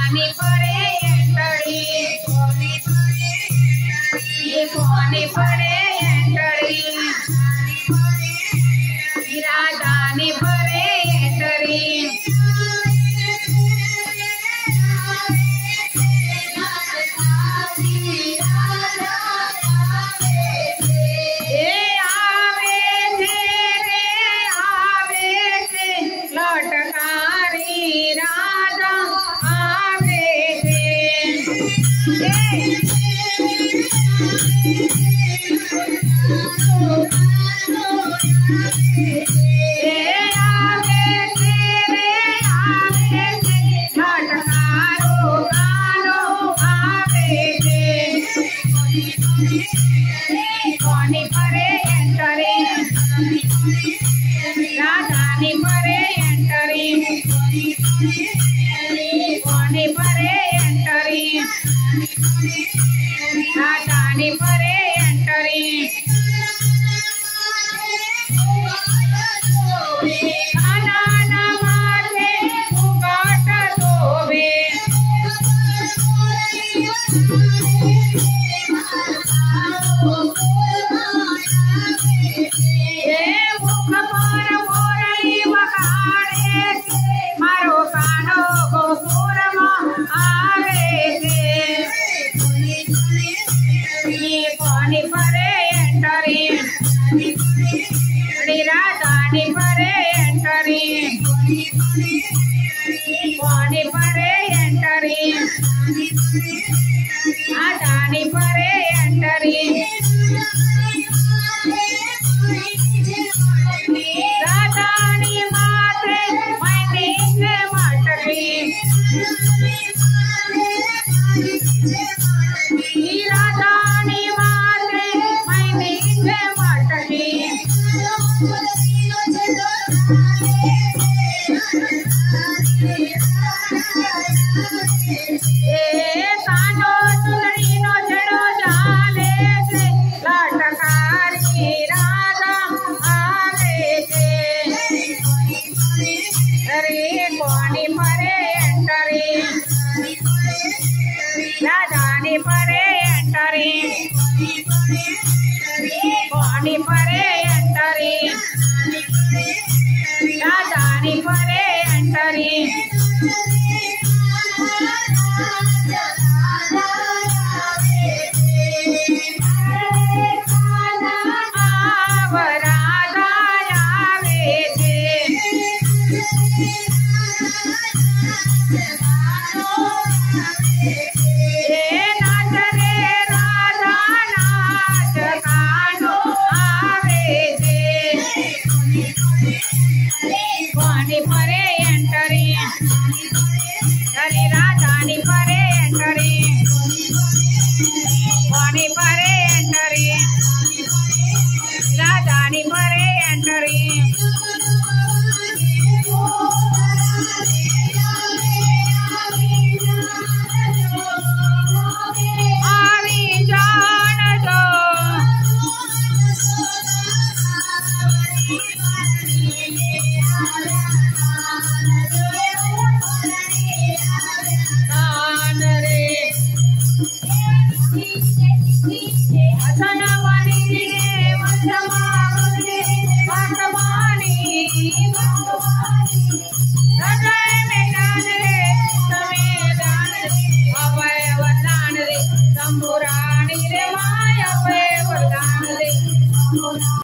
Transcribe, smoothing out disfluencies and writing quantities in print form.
दानी परे एंटरी कोनी परे एंटरी दानी परे एंटरी कोनी परे एंटरी दानी परे एंटरी कोनी परे एंटरी दानी परे एंटरी कोनी परे एंटरी दानी परे एंटरी कोनी परे एंटरी दानी परे एंटरी दानी माते मैंने मटकी दानी माते मैंने मटकी कानो चुनरी नो जड़ो जाले से लटकारी राधा आवे से अरे कोनी परे एंटरी दानी परे एंटरी कोनी परे एंटरी दानी परे एंटरी कोनी परे एंटरी दानी परे एंटरी कोनी परे एंटरी दानी परे एंटरी आवी जान दो